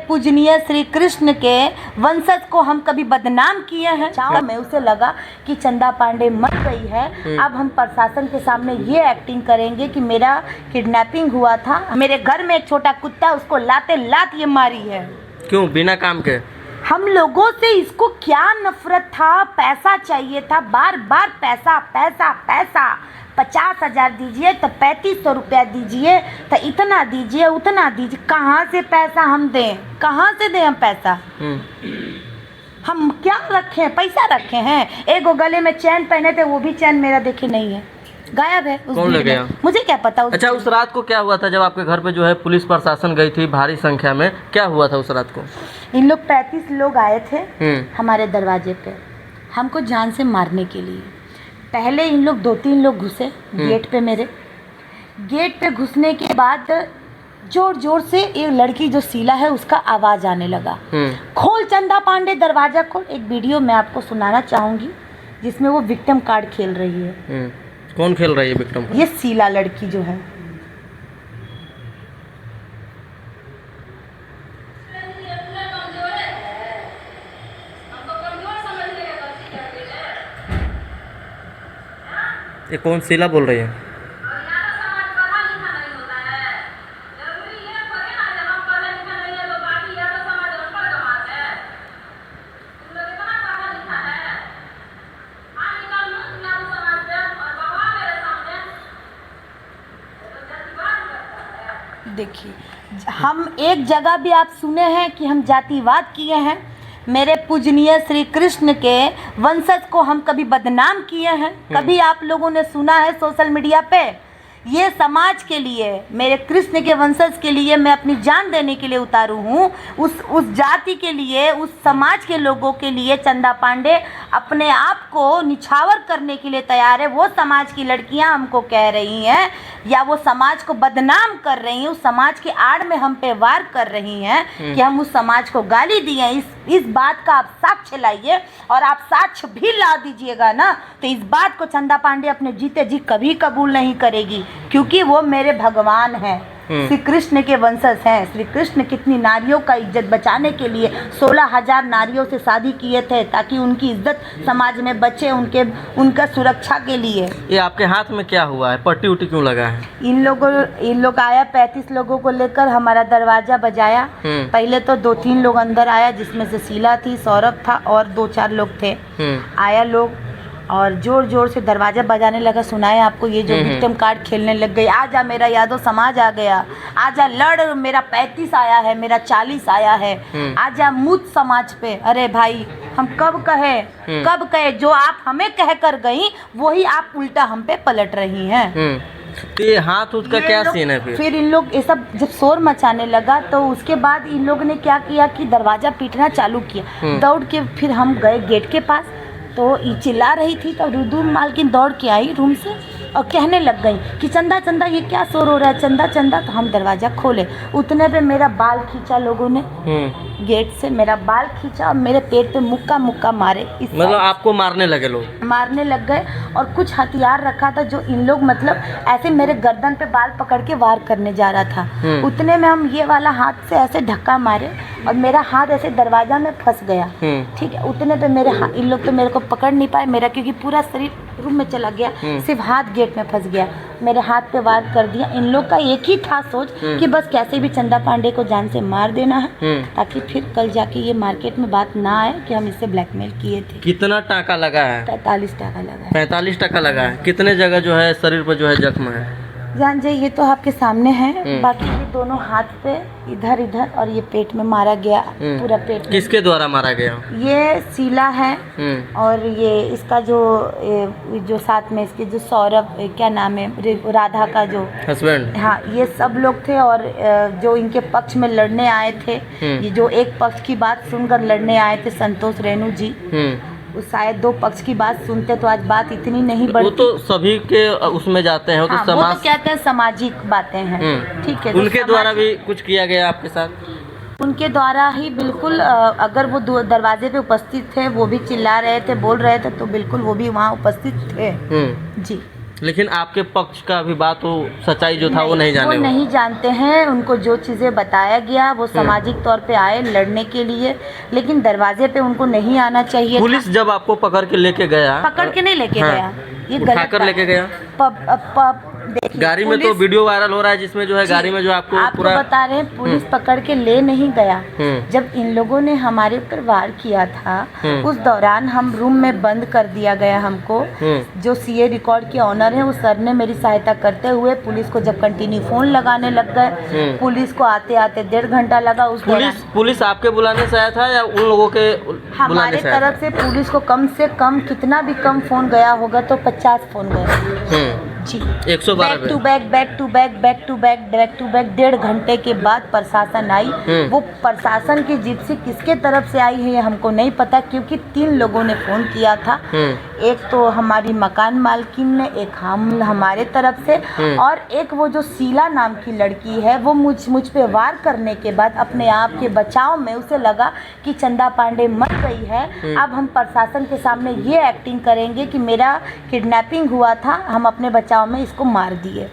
पूजनीय श्री कृष्ण के वंशज को हम कभी बदनाम किए हैं। मैं उसे लगा कि चंदा पांडे मर गई है, अब हम प्रशासन के सामने ये एक्टिंग करेंगे कि मेरा किडनैपिंग हुआ था, मेरे घर में एक छोटा कुत्ता, उसको लाते लात ये मारी है। क्यों? बिना काम के? हम लोगों से इसको क्या नफरत था, पैसा चाहिए था, बार बार पैसा पैसा पैसा। 50,000 दीजिए तो 3500 रुपया दीजिए, तो इतना दीजिए उतना दीजिए। कहाँ से पैसा हम दें, कहाँ से दें हम पैसा? हम क्या रखे, पैसा रखे हैं? एक वो गले में चैन पहने थे, वो भी चैन मेरा देखे नहीं है, गायब है। कौन ले गया? मुझे क्या पता। अच्छा, उस रात को क्या हुआ था जब आपके घर पे जो है पुलिस प्रशासन गई थी भारी संख्या में? क्या हुआ था उस रात को? इन लोग 35 लोग आए थे हमारे दरवाजे पे हमको जान से मारने के लिए। पहले इन लोग 2-3 लोग घुसे गेट पे, मेरे गेट पे घुसने के बाद जोर जोर से एक लड़की जो शीला है उसका आवाज आने लगा, खोल चंदा पांडे दरवाजा खोल। एक वीडियो मैं आपको सुनाना चाहूंगी जिसमें वो विक्टिम कार्ड खेल रही है। कौन खेल रही है विक्टिम? ये शीला लड़की जो है। ये कौन शीला बोल रही है? देखिए, हम एक जगह भी आप सुने हैं कि हम जातिवाद किए हैं? मेरे पूजनीय श्री कृष्ण के वंशज को हम कभी बदनाम किए हैं? कभी आप लोगों ने सुना है सोशल मीडिया पे? ये समाज के लिए, मेरे कृष्ण के वंशज के लिए मैं अपनी जान देने के लिए उतारू हूँ। उस जाति के लिए, उस समाज के लोगों के लिए चंदा पांडे अपने आप को निछावर करने के लिए तैयार है। वो समाज की लड़कियां हमको कह रही हैं या वो समाज को बदनाम कर रही हैं, उस समाज के आड़ में हम पे वार कर रही हैं कि हम उस समाज को गाली दिए। इस बात का आप साक्ष्य लाइए, और आप साक्ष्य भी ला दीजिएगा ना, तो इस बात को चंदा पांडे अपने जीते जी कभी कबूल नहीं करेगी, क्योंकि वो मेरे भगवान हैं, श्री कृष्ण के वंशज हैं। श्री कृष्ण कितनी नारियों का इज्जत बचाने के लिए 16,000 नारियों से शादी किए थे ताकि उनकी इज्जत समाज में बचे, उनका सुरक्षा के लिए। ये आपके हाथ में क्या हुआ है? पट्टी उट्टी क्यों लगा है? इन लोग आया 35 लोगों को लेकर हमारा दरवाजा बजाया। पहले तो 2-3 लोग अंदर आया, जिसमें से शीला थी, सौरभ था और 2-4 लोग थे। आया लोग और जोर जोर से दरवाजा बजाने लगा। सुनाए आपको, ये जो विक्टिम कार्ड खेलने लग गई, आजा मेरा यादव समाज आ गया, आजा लड़, मेरा 35 आया है, मेरा 40 आया है, आजा मुझ समाज पे। अरे भाई, हम कब कहे जो आप हमें कह कर गई वही आप उल्टा हम पे पलट रही हैं। तो ये हाथ उसका क्या सीन है? फिर इन लोग ये सब जब शोर मचाने लगा तो उसके बाद इन लोगों ने क्या किया कि दरवाजा पीटना चालू किया। दौड़ के फिर हम गए गेट के पास, तो ये चिल्ला रही थी, तो रुदू मालकिन दौड़ के आई रूम से और कहने लग गई कि चंदा चंदा ये क्या शोर हो रहा है, चंदा चंदा। तो हम दरवाज़ा खोले, उतने पे मेरा बाल खींचा लोगों ने, गेट से मेरा बाल खींचा और मेरे पेट पे मुक्का मुक्का मारे। मतलब आपको मारने लगे लोग? मारने लग गए, और कुछ हथियार रखा था जो इन लोग मतलब ऐसे मेरे गर्दन पे बाल पकड़ के वार करने जा रहा था। उतने में हम ये वाला हाथ से ऐसे धक्का मारे और मेरा हाथ ऐसे दरवाजा में फंस गया। ठीक है, उतने पे मेरे इन लोग तो मेरे को पकड़ नहीं पाए, मेरा क्योंकि पूरा शरीर रूम में चला गया, सिर्फ हाथ गेट में फंस गया। मेरे हाथ पे वार कर दिया। इन लोग का एक ही था सोच कि बस कैसे भी चंदा पांडे को जान से मार देना है, ताकि फिर कल जाके ये मार्केट में बात ना आए कि हम इससे ब्लैकमेल किए थे। कितना टाका लगा है? 45 टाका लगा है। 45 टाका लगा है। कितने जगह जो है शरीर पर जो है जख्म है? जान जी, ये तो आपके सामने है, बाकी ये दोनों हाथ पे इधर इधर और ये पेट में मारा गया, पूरा पेट। किसके द्वारा मारा गया? ये शीला है और ये इसका जो साथ में इसके जो सौरभ, क्या नाम है, राधा का जो हस्बैंड, हाँ, ये सब लोग थे। और जो इनके पक्ष में लड़ने आए थे, ये जो एक पक्ष की बात सुनकर लड़ने आए थे, संतोष रेणु जी, शायद 2 पक्ष की बात सुनते तो आज बात इतनी नहीं बढ़ती। वो तो सभी के उसमें जाते हैं, हाँ, वो तो कहते हैं सामाजिक बातें हैं। ठीक है, उनके द्वारा भी कुछ किया गया आपके साथ? उनके द्वारा ही बिल्कुल, अगर वो दरवाजे पे उपस्थित थे, वो भी चिल्ला रहे थे, बोल रहे थे, तो बिल्कुल वो भी वहाँ उपस्थित थे। जी। लेकिन आपके पक्ष का अभी बात हो, सच्चाई जो था वो नहीं जाने वो नहीं जानते हैं। उनको जो चीज़ें बताया गया वो सामाजिक तौर पे आए लड़ने के लिए, लेकिन दरवाजे पे उनको नहीं आना चाहिए। पुलिस जब आपको पकड़ के लेके गया, पकड़ के नहीं लेके हाँ, गया, ये उठाकर लेके गया। देखिए, गाड़ी में तो वीडियो वायरल हो रहा है जिसमें जो है गाड़ी में जो आपको पूरा बता रहे हैं पुलिस पकड़ के ले नहीं गया। हम्म। जब इन लोगों ने हमारे ऊपर वार किया था उस दौरान हम रूम में बंद कर दिया गया हमको। जो सीए रिकॉर्ड के ऑनर है वो सर ने मेरी सहायता करते हुए पुलिस को जब कंटिन्यू फोन लगाने लग गए, पुलिस को आते आते 1.5 घंटा लगा। उस पुलिस आपके बुलाने से आया था या उन लोगों के हमारे तरफ से पुलिस को कम से कम कितना भी कम फोन गया होगा तो 50 फोन गए जी। 112 बैक टू बैक 1.5 घंटे के बाद प्रशासन आई। वो प्रशासन की जिप्सी किसके तरफ से आई है ये हमको नहीं पता, क्योंकि 3 लोगों ने फोन किया था। एक तो हमारी मकान मालकिन ने, एक हम हमारे तरफ से, और एक वो जो शीला नाम की लड़की है वो मुझ पे वार करने के बाद अपने आप के बचाव में उसे लगा कि चंदा पांडे मर गई है, अब हम प्रशासन के सामने ये एक्टिंग करेंगे कि मेरा किडनैपिंग हुआ था, हम अपने बचाव में इसको मार दिए।